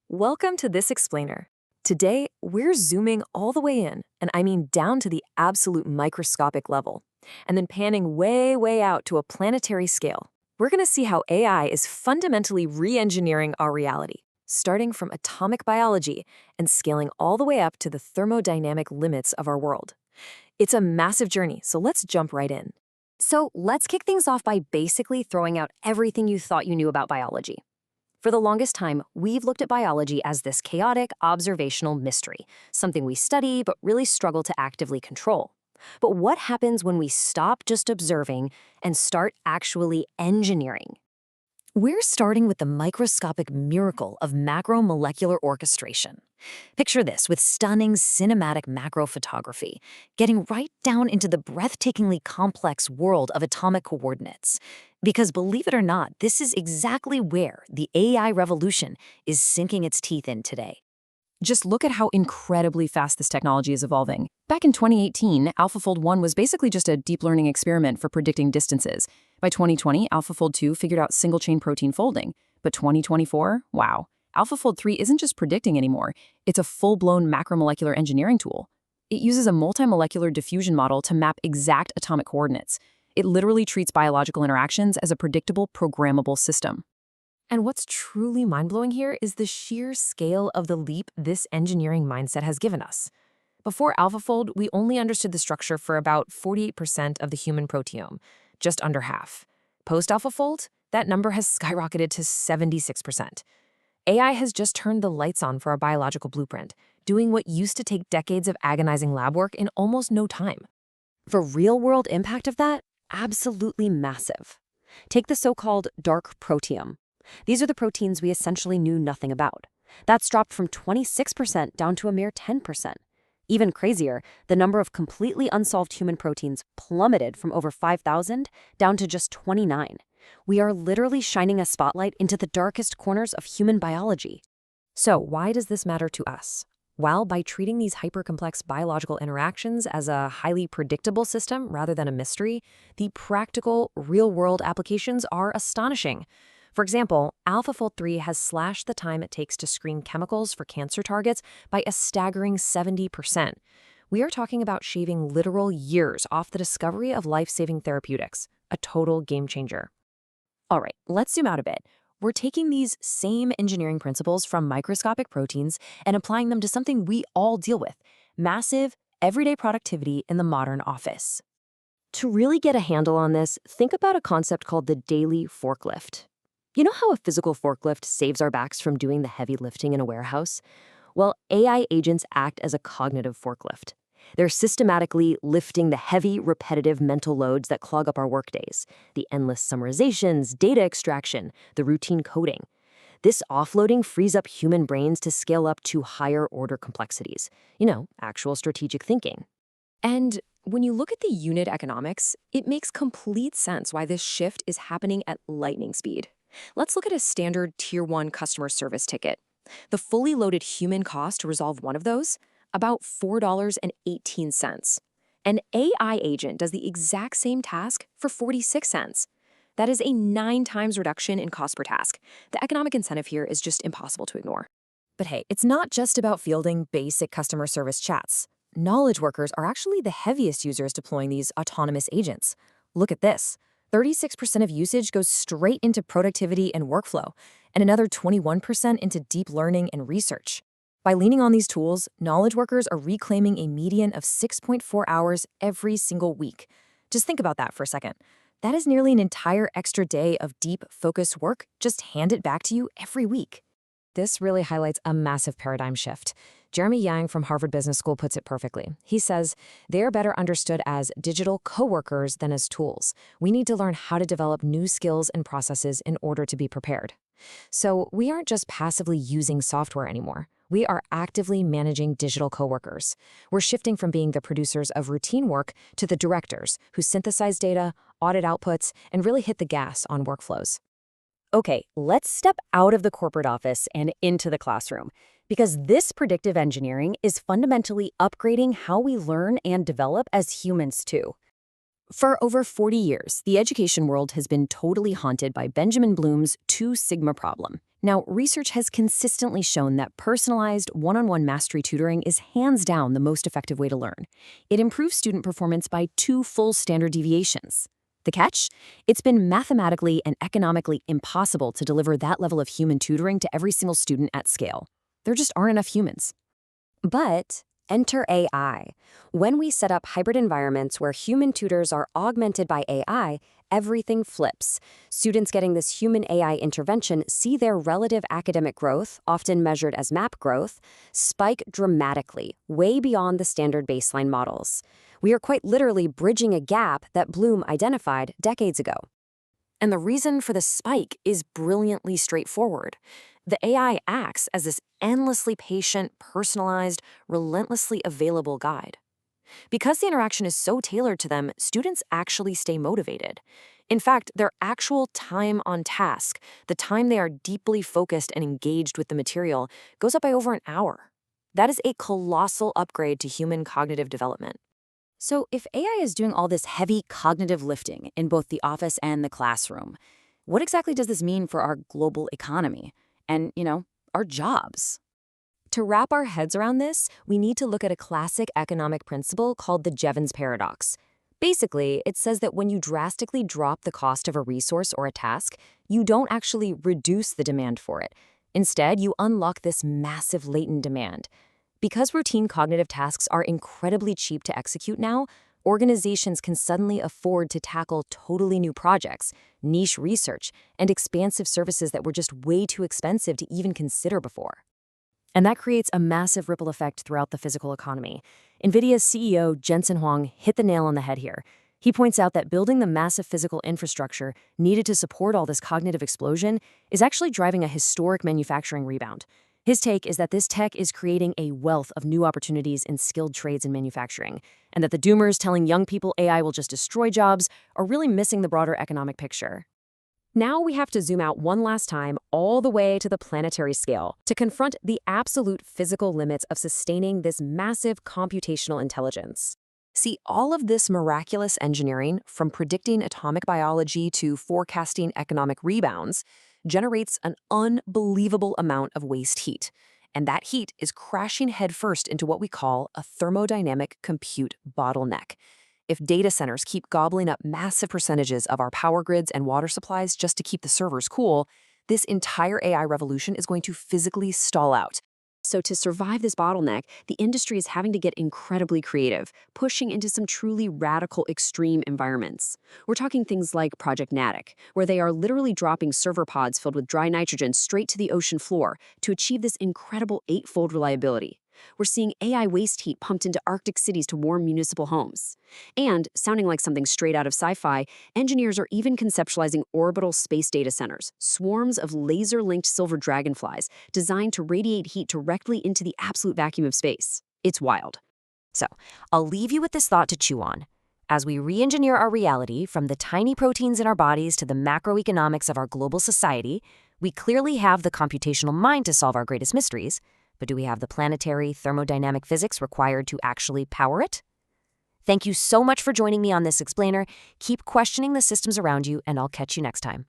Welcome to This Explainer. Today, we're zooming all the way in, and I mean down to the absolute microscopic level, and then panning way out to a planetary scale. We're going to see how AI is fundamentally re-engineering our reality, starting from atomic biology and scaling all the way up to the thermodynamic limits of our world. It's a massive journey, so let's jump right in. So let's kick things off by basically throwing out everything you thought you knew about biology. For the longest time, we've looked at biology as this chaotic, observational mystery, something we study but really struggle to actively control. But what happens when we stop just observing and start actually engineering? We're starting with the microscopic miracle of macromolecular orchestration. Picture this with stunning cinematic macrophotography, getting right down into the breathtakingly complex world of atomic coordinates. Because believe it or not, this is exactly where the AI revolution is sinking its teeth in today. Just look at how incredibly fast this technology is evolving. Back in 2018, AlphaFold 1 was basically just a deep learning experiment for predicting distances. By 2020, AlphaFold 2 figured out single-chain protein folding. But 2024, wow. AlphaFold 3 isn't just predicting anymore. It's a full-blown macromolecular engineering tool. It uses a multimolecular diffusion model to map exact atomic coordinates. It literally treats biological interactions as a predictable, programmable system. And what's truly mind-blowing here is the sheer scale of the leap this engineering mindset has given us. Before AlphaFold, we only understood the structure for about 48% of the human proteome, just under half. Post-AlphaFold, that number has skyrocketed to 76%. AI has just turned the lights on for our biological blueprint, doing what used to take decades of agonizing lab work in almost no time. The real-world impact of that? Absolutely massive. Take the so-called dark proteome. These are the proteins we essentially knew nothing about. That's dropped from 26% down to a mere 10%. Even crazier, the number of completely unsolved human proteins plummeted from over 5,000 down to just 29. We are literally shining a spotlight into the darkest corners of human biology. So why does this matter to us? Well, by treating these hypercomplex biological interactions as a highly predictable system rather than a mystery, the practical, real-world applications are astonishing. For example, AlphaFold 3 has slashed the time it takes to screen chemicals for cancer targets by a staggering 70%. We are talking about shaving literal years off the discovery of life-saving therapeutics, a total game changer. All right, let's zoom out a bit. We're taking these same engineering principles from microscopic proteins and applying them to something we all deal with: massive, everyday productivity in the modern office. To really get a handle on this, think about a concept called the daily forklift. You know how a physical forklift saves our backs from doing the heavy lifting in a warehouse? Well, AI agents act as a cognitive forklift. They're systematically lifting the heavy, repetitive mental loads that clog up our workdays, the endless summarizations, data extraction, the routine coding. This offloading frees up human brains to scale up to higher-order complexities, actual strategic thinking. And when you look at the unit economics, it makes complete sense why this shift is happening at lightning speed. Let's look at a standard Tier 1 customer service ticket. The fully loaded human cost to resolve one of those? About $4.18. An AI agent does the exact same task for 46 cents. That is a 9 times reduction in cost per task. The economic incentive here is just impossible to ignore. But hey, it's not just about fielding basic customer service chats. Knowledge workers are actually the heaviest users deploying these autonomous agents. Look at this. 36% of usage goes straight into productivity and workflow, and another 21% into deep learning and research. By leaning on these tools, knowledge workers are reclaiming a median of 6.4 hours every single week. Just think about that for a second. That is nearly an entire extra day of deep, focused work just handed back to you every week. This really highlights a massive paradigm shift. Jeremy Yang from Harvard Business School puts it perfectly. He says, they are better understood as digital coworkers than as tools. We need to learn how to develop new skills and processes in order to be prepared. So we aren't just passively using software anymore. We are actively managing digital coworkers. We're shifting from being the producers of routine work to the directors who synthesize data, audit outputs, and really hit the gas on workflows. Okay, let's step out of the corporate office and into the classroom, because this predictive engineering is fundamentally upgrading how we learn and develop as humans too. For over 40 years, the education world has been totally haunted by Benjamin Bloom's 2 sigma problem. Now, research has consistently shown that personalized, one-on-one mastery tutoring is hands down the most effective way to learn. It improves student performance by 2 full standard deviations. The catch? It's been mathematically and economically impossible to deliver that level of human tutoring to every single student at scale. There just aren't enough humans. But enter AI. When we set up hybrid environments where human tutors are augmented by AI, everything flips. Students getting this human-AI intervention see their relative academic growth, often measured as MAP growth, spike dramatically, way beyond the standard baseline models. We are quite literally bridging a gap that Bloom identified decades ago. And the reason for the spike is brilliantly straightforward. The AI acts as this endlessly patient, personalized, relentlessly available guide. Because the interaction is so tailored to them, students actually stay motivated. In fact, their actual time on task, the time they are deeply focused and engaged with the material, goes up by over an hour. That is a colossal upgrade to human cognitive development. So if AI is doing all this heavy cognitive lifting in both the office and the classroom, what exactly does this mean for our global economy and, our jobs? To wrap our heads around this, we need to look at a classic economic principle called the Jevons paradox. Basically, it says that when you drastically drop the cost of a resource or a task, you don't actually reduce the demand for it. Instead, you unlock this massive latent demand. Because routine cognitive tasks are incredibly cheap to execute now, organizations can suddenly afford to tackle totally new projects, niche research, and expansive services that were just way too expensive to even consider before. And that creates a massive ripple effect throughout the physical economy. NVIDIA's CEO, Jensen Huang, hit the nail on the head here. He points out that building the massive physical infrastructure needed to support all this cognitive explosion is actually driving a historic manufacturing rebound. His take is that this tech is creating a wealth of new opportunities in skilled trades and manufacturing, and that the doomers telling young people AI will just destroy jobs are really missing the broader economic picture. Now we have to zoom out one last time all the way to the planetary scale to confront the absolute physical limits of sustaining this massive computational intelligence. See, all of this miraculous engineering, from predicting atomic biology to forecasting economic rebounds, generates an unbelievable amount of waste heat. And that heat is crashing headfirst into what we call a thermodynamic compute bottleneck. If data centers keep gobbling up massive percentages of our power grids and water supplies just to keep the servers cool, this entire AI revolution is going to physically stall out. So to survive this bottleneck, the industry is having to get incredibly creative, pushing into some truly radical extreme environments. We're talking things like Project Natick, where they are literally dropping server pods filled with dry nitrogen straight to the ocean floor to achieve this incredible 8-fold reliability. We're seeing AI waste heat pumped into Arctic cities to warm municipal homes. And, sounding like something straight out of sci-fi, engineers are even conceptualizing orbital space data centers, swarms of laser-linked silver dragonflies designed to radiate heat directly into the absolute vacuum of space. It's wild. So, I'll leave you with this thought to chew on. As we re-engineer our reality from the tiny proteins in our bodies to the macroeconomics of our global society, we clearly have the computational mind to solve our greatest mysteries. But do we have the planetary thermodynamic physics required to actually power it? Thank you so much for joining me on this explainer. Keep questioning the systems around you, and I'll catch you next time.